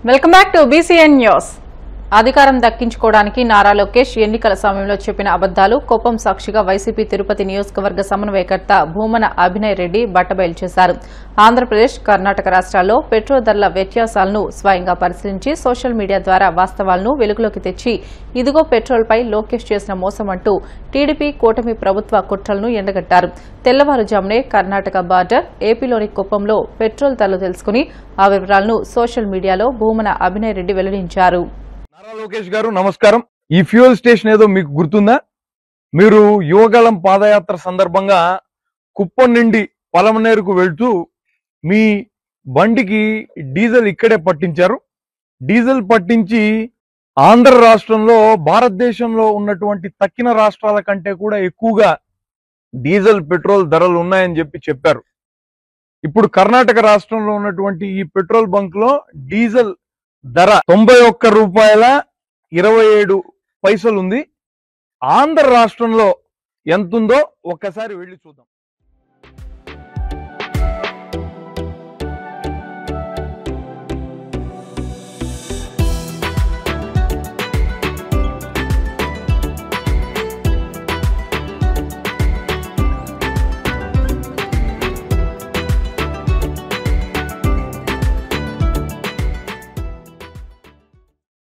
Welcome back to BCN news. అధికారం దక్కించుకోవడానికి నారా లోకేష్ ఎన్నికల సమయంలో చెప్పిన అబద్దాలు కోపం సాక్షిగా వైసీపీ తిరుపతి నియోజకవర్గ సమన్వయకర్త భూమన అభినయ్ రెడ్డి బట్టబయలు చేశారు. ఆంధ్రప్రదేశ్, కర్ణాటక రాష్ట్రాల్లో పెట్రోల్ ధరల వ్యత్యాసాలను స్వయంగా పరిశీలించి సోషల్ మీడియా ద్వారా వాస్తవాలను వెలుగులోకి తెచ్చి ఇదిగో పెట్రోల్పై లోకేష్ చేసిన మోసమంటూ టీడీపీ కూటమి ప్రభుత్వ కుట్రలను ఎండగట్టారు. తెల్లవారుజామునే కర్ణాటక బార్డర్ ఏపీలోని కుప్పంలో పెట్రోల్ ధరలు తెలుసుకుని ఆ వివరాలను సోషల్ మీడియాలో భూమన అభినయ్ రెడ్డి వెల్లడించారు. నారా లోకేష్ గారు నమస్కారం. ఈ ఫ్యూయల్ స్టేషన్ ఏదో మీకు గుర్తుందా? మీరు యువగళం పాదయాత్ర సందర్భంగా కుప్పం నుండి పలమనేరుకు వెళ్తూ మీ బండికి డీజిల్ ఇక్కడే పట్టించారు. డీజిల్ పట్టించి ఆంధ్ర రాష్ట్రంలో భారతదేశంలో ఉన్నటువంటి తక్కిన రాష్ట్రాల కంటే కూడా ఎక్కువగా డీజిల్ పెట్రోల్ ధరలు ఉన్నాయని చెప్పారు. ఇప్పుడు కర్ణాటక రాష్ట్రంలో ఉన్నటువంటి ఈ పెట్రోల్ బంక్ లో డీజిల్ ధర 91 రూపాయల 27 పైసలు ఉంది. ఆంధ్ర రాష్ట్రంలో ఎంతుందో ఒక్కసారి వెళ్ళి చూద్దాం.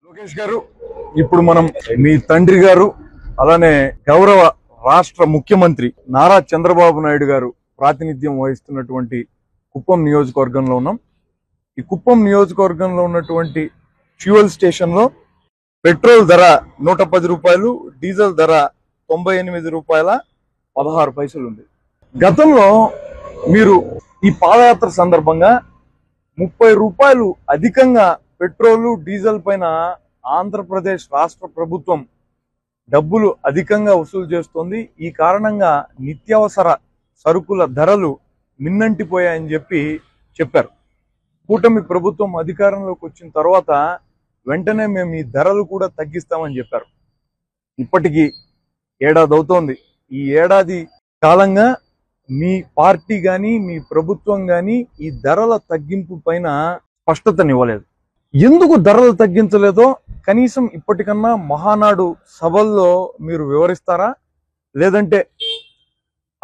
లోకేష్ గారు, ఇప్పుడు మనం మీ తండ్రి గారు అలానే గౌరవ రాష్ట్ర ముఖ్యమంత్రి నారా చంద్రబాబు నాయుడు గారు ప్రాతినిధ్యం వహిస్తున్నటువంటి కుప్పం నియోజకవర్గంలో ఉన్నాం. ఈ కుప్పం నియోజకవర్గంలో ఉన్నటువంటి ఫ్యూయల్ స్టేషన్ లో పెట్రోల్ ధర 110 రూపాయలు, డీజిల్ ధర 98 రూపాయల 16 పైసలు ఉంది. గతంలో మీరు ఈ పాదయాత్ర సందర్భంగా 30 రూపాయలు అధికంగా పెట్రోలు డీజిల్ పైన ఆంధ్రప్రదేశ్ రాష్ట్ర ప్రభుత్వం డబ్బులు అధికంగా వసూలు చేస్తోంది. ఈ కారణంగా నిత్యావసర సరుకుల ధరలు మిన్నంటిపోయాయని చెప్పారు. కూటమి ప్రభుత్వం అధికారంలోకి వచ్చిన తర్వాత వెంటనే మేము ఈ ధరలు కూడా తగ్గిస్తామని చెప్పారు. ఇప్పటికీ ఏడాది అవుతోంది. ఈ ఏడాది కాలంగా మీ పార్టీ గాని మీ ప్రభుత్వం గాని ఈ ధరల తగ్గింపు పైన స్పష్టతనివ్వలేదు. ఎందుకు ధరలు తగ్గించలేదో కనీసం ఇప్పటికన్నా మహానాడు సభల్లో మీరు వివరిస్తారా? లేదంటే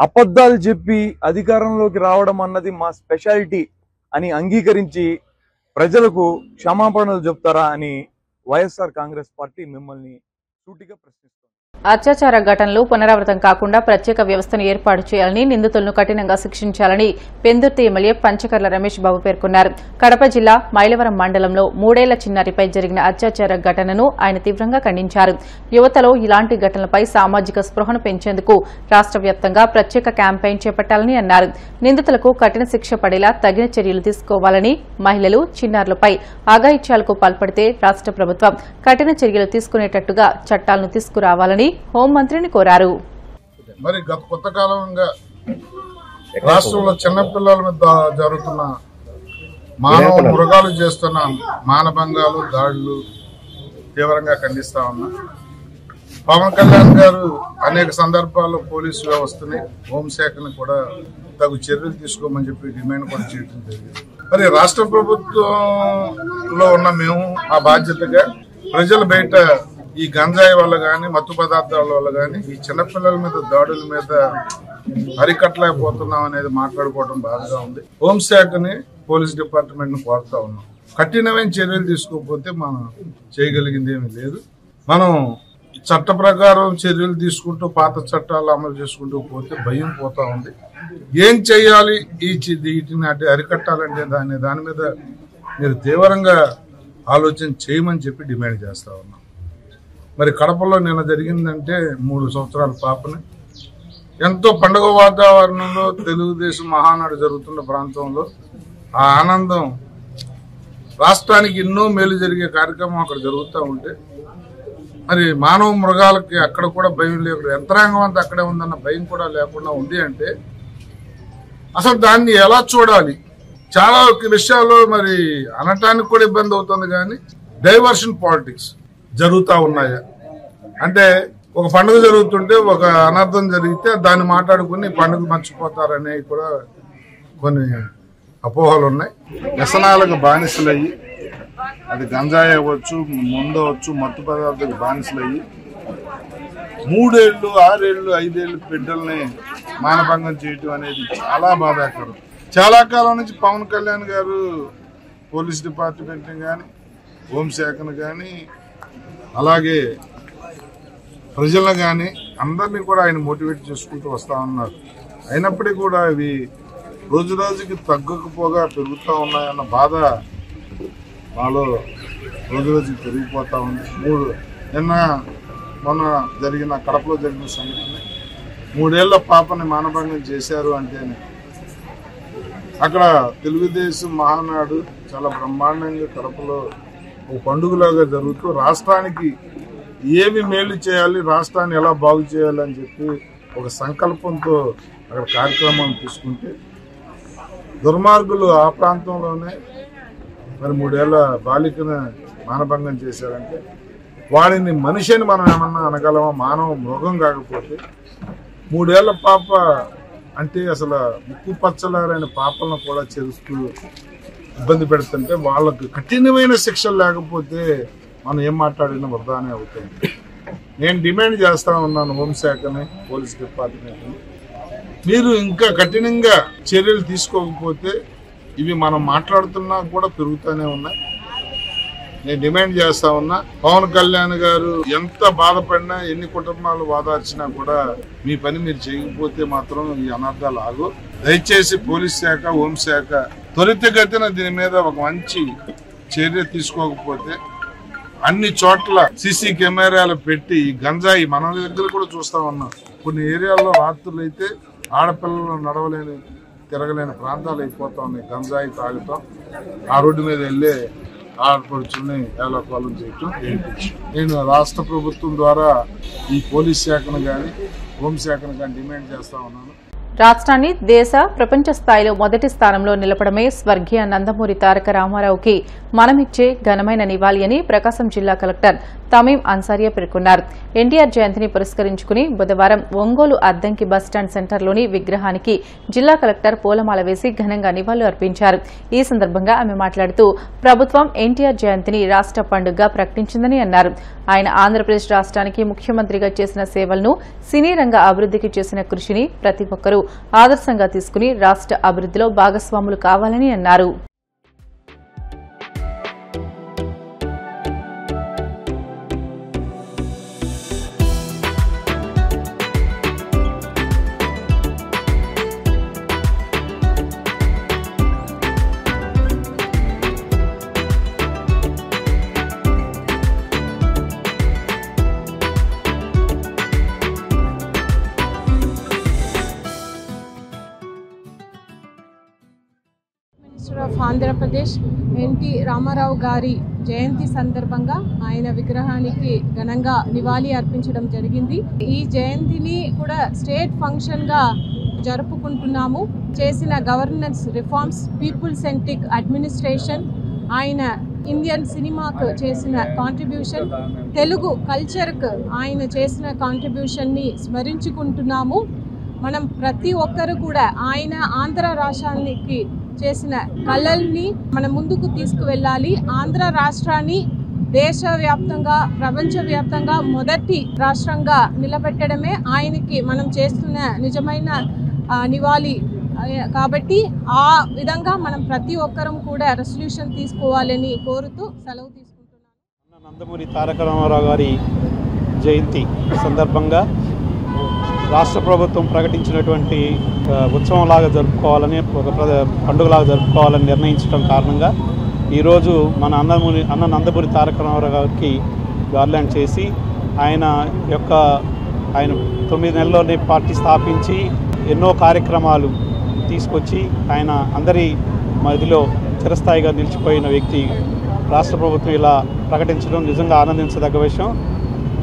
అబద్ధాలు చెప్పి అధికారంలోకి రావడం అన్నది మా స్పెషాలిటీ అని అంగీకరించి ప్రజలకు క్షమాపణలు చెప్తారా అని వైఎస్ఆర్ కాంగ్రెస్ పార్టీ మిమ్మల్ని సూటిగా ప్రశ్నిస్తుంది. అత్యాచార ఘటనలు పునరావృతం కాకుండా ప్రత్యేక వ్యవస్థను ఏర్పాటు చేయాలని, నిందితులను కఠినంగా శిక్షించాలని పెందుర్తి ఎమ్మెల్యే పంచకర్ల రమేష్ బాబు పేర్కొన్నారు. కడప జిల్లా మైలవరం మండలంలో 3 ఏళ్ల చిన్నారిపై జరిగిన అత్యాచార ఘటనను ఆయన తీవ్రంగా ఖండించారు. యువతలో ఇలాంటి ఘటనలపై సామాజిక స్పృహను పెంచేందుకు రాష్ట్ర వ్యాప్తంగా ప్రత్యేక క్యాంపెయిన్ చేపట్టాలని అన్నారు. నిందితులకు కఠిన శిక్ష పడేలా తగిన చర్యలు తీసుకోవాలని, మహిళలు, చిన్నారులపై అఘాయిత్యాలకు పాల్పడితే రాష్ట్ర ప్రభుత్వం కఠిన చర్యలు తీసుకునేటట్టుగా చట్టాలను తీసుకురావాలని హోంమంత్రిని కోరారు. మరి గత కొంతకాలంగా రాష్ట్రంలో చిన్నపిల్లల మీద జరుగుతున్న మానవ మృగాలు చేస్తున్న మానభంగాలు, దాడులు తీవ్రంగా ఖండిస్తా ఉన్నా. పవన్ కళ్యాణ్ గారు అనేక సందర్భాల్లో పోలీసు వ్యవస్థని, హోంశాఖని కూడా తగు చర్యలు తీసుకోమని చెప్పి డిమాండ్ కూడా చేయడం జరిగింది. మరి రాష్ట్ర ప్రభుత్వంలో ఉన్న మేము ఆ బాధ్యతగా ప్రజల బయట ఈ గంజాయి వల్ల గాని, మత్తు పదార్థాల వల్ల గాని, ఈ చిన్నపిల్లల మీద దాడుల మీద అరికట్టలేకపోతున్నాం అనేది మాట్లాడుకోవడం బాధగా ఉంది. హోంశాఖని, పోలీస్ డిపార్ట్మెంట్ ని కోరుతా ఉన్నాం. కఠినమైన చర్యలు తీసుకోకపోతే మనం చేయగలిగింది ఏమీ లేదు. మనం చట్ట ప్రకారం చర్యలు తీసుకుంటూ పాత చట్టాలు అమలు చేసుకుంటూ పోతే భయం పోతా ఉంది. ఏం చేయాలి వీటిని అరికట్టాలంటే దాని మీద మీరు తీవ్రంగా ఆలోచన చేయమని చెప్పి డిమాండ్ చేస్తా ఉన్నాం. మరి కడపలో నిన్న జరిగిందంటే 3 సంవత్సరాల పాపని ఎంతో పండుగ వాతావరణంలో తెలుగుదేశం మహానాడు జరుగుతున్న ప్రాంతంలో ఆ ఆనందం, రాష్ట్రానికి ఎన్నో మేలు జరిగే కార్యక్రమం అక్కడ జరుగుతూ ఉంటే మరి మానవ మృగాలకి అక్కడ కూడా భయం లేకుండా, యంత్రాంగం అంతా అక్కడే ఉందన్న భయం కూడా లేకుండా ఉంది అంటే అసలు దాన్ని ఎలా చూడాలి? చాలా విషయాల్లో మరి అనటానికి కూడా ఇబ్బంది అవుతుంది. కానీ డైవర్షన్ పాలిటిక్స్ జరుగుతూ ఉన్నాయా అంటే ఒక పండుగ జరుగుతుంటే ఒక అనర్థం జరిగితే దాన్ని మాట్లాడుకుని పండుగ మర్చిపోతారనేవి కూడా కొన్ని అపోహలు ఉన్నాయి. వ్యసనాలకు బానిసలయ్యి అది గంజాయి అవ్వచ్చు, మందు అవ్వచ్చు, మత్తు పదార్థాలకు బానిసలయ్యి 3 ఏళ్ళు, 6 ఏళ్ళు, 5 ఏళ్ళు బిడ్డల్ని మానభంగం చేయటం అనేది చాలా బాధాకరం. చాలా కాలం నుంచి పవన్ కళ్యాణ్ గారు పోలీస్ డిపార్ట్మెంట్ని కానీ, హోంశాఖను కానీ, అలాగే ప్రజలను కానీ అందరినీ కూడా ఆయన మోటివేట్ చేసుకుంటూ వస్తూ ఉన్నారు. అయినప్పటికీ కూడా ఇవి రోజు రోజుకి తగ్గకపోగా పెరుగుతూ ఉన్నాయన్న బాధ మాలో రోజు రోజుకి పెరిగిపోతూ ఉంది. మొన్న జరిగిన కడపలో జరిగిన సంఘటన 3 ఏళ్ల పాపని మానభంగం చేశారు అంటేనే అక్కడ తెలుగుదేశం మహానాడు చాలా బ్రహ్మాండంగా కడపలో ఒక పండుగలాగా జరుగుతూ రాష్ట్రానికి ఏమి మేలు చేయాలి, రాష్ట్రాన్ని ఎలా బాగు చేయాలి అని చెప్పి ఒక సంకల్పంతో అక్కడ కార్యక్రమాన్ని తీసుకుంటే దుర్మార్గులు ఆ ప్రాంతంలోనే మరి 3 ఏళ్ల బాలికను మానభంగం చేశారంటే వాడిని మనిషి అని మనం ఏమన్నా అనగలమా? మానవ మృగం కాకపోతే 3 ఏళ్ల పాప అంటే అసలు ముక్కు పచ్చలారైన పాపలను కూడా చేరుస్తూ ఇబ్బంది పెడుతుంటే వాళ్ళకు కఠినమైన శిక్షలు లేకపోతే మనం ఏం మాట్లాడినా వృధానే అవుతుంది. నేను డిమాండ్ చేస్తా ఉన్నాను హోంశాఖని, పోలీస్ డిపార్ట్మెంట్ని, మీరు ఇంకా కఠినంగా చర్యలు తీసుకోకపోతే ఇవి మనం మాట్లాడుతున్నా కూడా పెరుగుతూనే ఉన్నాయి. నేను డిమాండ్ చేస్తా ఉన్నా, పవన్ కళ్యాణ్ గారు ఎంత బాధపడినా, ఎన్ని కుటుంబాలు వాదార్చినా కూడా మీ పని మీరు చేయకపోతే మాత్రం ఈ అనర్థాలు ఆగు. దయచేసి పోలీస్ శాఖ, హోంశాఖ త్వరితగతిన దీని మీద ఒక మంచి చర్య తీసుకోకపోతే అన్ని చోట్ల సీసీ కెమెరాలు పెట్టి ఈ గంజాయి మన దగ్గర కూడా చూస్తా ఉన్నాం. కొన్ని ఏరియాల్లో రాత్రులు అయితే ఆడపిల్లలు నడవలేని, తిరగలేని ప్రాంతాలు అయిపోతా ఉన్నాయి. గంజాయి తాగుతాం, ఆ రోడ్డు మీద వెళ్ళే ఆడపడుచుల్ని ఏలపాలం చేయటం ఏంటి. నేను రాష్ట్ర ప్రభుత్వం ద్వారా ఈ పోలీస్ శాఖను కానీ, హోంశాఖను కానీ డిమాండ్ చేస్తా ఉన్నాను. రాష్ట్రాన్ని దేశ ప్రపంచ స్థాయిలో మొదటి స్థానంలో నిలపడమే స్వర్గీయ నందమూరి తారక రామారావుకి మనమిచ్చే ఘనమైన నివాళి అని ప్రకాశం జిల్లా కలెక్టర్ తమీం అన్సారియా పేర్కొన్నారు. ఎన్టీఆర్ జయంతిని పురస్కరించుకుని బుధవారం ఒంగోలు అద్దంకి బస్టాండ్ సెంటర్లోని విగ్రహానికి జిల్లా కలెక్టర్ పూలమాల వేసి ఘనంగా నివాళులు అర్పించారు. ఈ సందర్భంగా ఆమె మాట్లాడుతూ ప్రభుత్వం ఎన్టీఆర్ జయంతిని రాష్ట్ర పండుగగా ప్రకటించిందని అన్నారు. ఆయన ఆంధ్రప్రదేశ్ రాష్ట్రానికి ముఖ్యమంత్రిగా చేసిన సేవలను, సినీ రంగ అభివృద్ధికి చేసిన కృషిని ప్రతి ఒక్కరూ ఆదర్శంగా తీసుకుని రాష్ట్ర అభివృద్ధిలో భాగస్వాములు కావాలని అన్నారు. ఆఫ్ ఆంధ్రప్రదేశ్ ఎన్టీ రామారావు గారి జయంతి సందర్భంగా ఆయన విగ్రహానికి ఘనంగా నివాళి అర్పించడం జరిగింది. ఈ జయంతిని కూడా స్టేట్ ఫంక్షన్గా జరుపుకుంటున్నాము. చేసిన governance reforms, people centric administration, ఆయన ఇండియన్ సినిమాకు చేసిన కాంట్రిబ్యూషన్, తెలుగు కల్చర్కు ఆయన చేసిన కాంట్రిబ్యూషన్ని స్మరించుకుంటున్నాము. మనం ప్రతి ఒక్కరు కూడా ఆయన ఆంధ్ర రాష్ట్రానికి చేసిన కళల్ని మనం ముందుకు తీసుకువెళ్ళాలి. ఆంధ్ర రాష్ట్రాన్ని దేశవ్యాప్తంగా, ప్రపంచవ్యాప్తంగా మొదటి రాష్ట్రంగా నిలబెట్టడమే ఆయనకి మనం చేస్తున్న నిజమైన నివాళి. కాబట్టి ఆ విధంగా మనం ప్రతి ఒక్కరం కూడా రెసల్యూషన్ తీసుకోవాలని కోరుతూ సెలవు తీసుకుంటున్నాను. నందమూరి తారక రామారావు గారి జయంతి సందర్భంగా రాష్ట్ర ప్రభుత్వం ప్రకటించినటువంటి ఉత్సవంలాగా జరుపుకోవాలని, ఒక పండుగలాగా జరుపుకోవాలని నిర్ణయించడం కారణంగా ఈరోజు మన అన్న నందమూరి తారక రామారావు గారికి గార్లాండ్ చేసి ఆయన 9 నెలల్లోనే పార్టీ స్థాపించి ఎన్నో కార్యక్రమాలు తీసుకొచ్చి ఆయన అందరి మధ్యలో చిరస్థాయిగా నిలిచిపోయిన వ్యక్తి. రాష్ట్ర ప్రభుత్వం ఇలా ప్రకటించడం నిజంగా ఆనందించదగ్గ విషయం.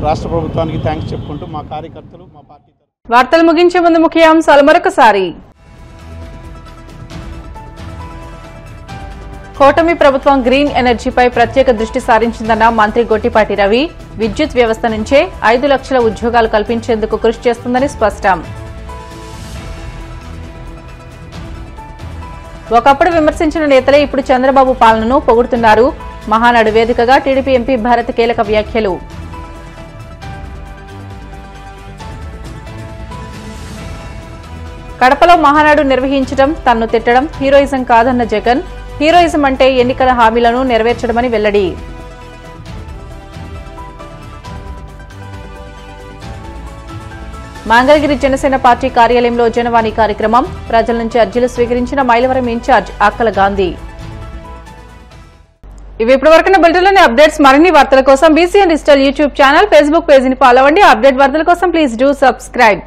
రాష్ట్ర ప్రభుత్వానికి థ్యాంక్స్ చెప్పుకుంటూ మా కార్యకర్తలు, మా పార్టీ. వార్తలు ముగించే ముందు ముఖ్యాంశాలు మరొకసారి. కూటమి ప్రభుత్వం గ్రీన్ ఎనర్జీపై ప్రత్యేక దృష్టి సారించిందన్న మంత్రి గొట్టిపాటి రవి. విద్యుత్ వ్యవస్థ నుంచే 5 లక్షల ఉద్యోగాలు కల్పించేందుకు కృషి చేస్తుందని స్పష్టం. ఒకప్పుడు విమర్శించిన నేతలే ఇప్పుడు చంద్రబాబు పాలనను పొగుడుతున్నారు. మహానాడు వేదికగా టీడీపీ ఎంపీ భరత్ కీలక వ్యాఖ్యలు. కడపలో మహానాడు నిర్వహించడం, తన్ను తిట్టడం హీరోయిజం కాదన్న జగన్. హీరోయిజం అంటే ఎన్నికల హామీలను నెరవేర్చడమని వెల్లడి. మంగళగిరి జనసేన పార్టీ కార్యాలయంలో జనవాణి కార్యక్రమం. ప్రజల నుంచి అర్జీలు స్వీకరించిన మైలవరం ఇన్ఛార్జ్ అక్కల గాంధీ. ఇవి ఇప్పటివరకు బులెటిన్లోని అప్డేట్స్. మరిన్ని వార్తల కోసం BCN digital YouTube channel, Facebook పేజీని ఫాలో అవ్వండి. అప్డేట్ వార్తల కోసం ప్లీజ్ డూ సబ్స్క్రైబ్.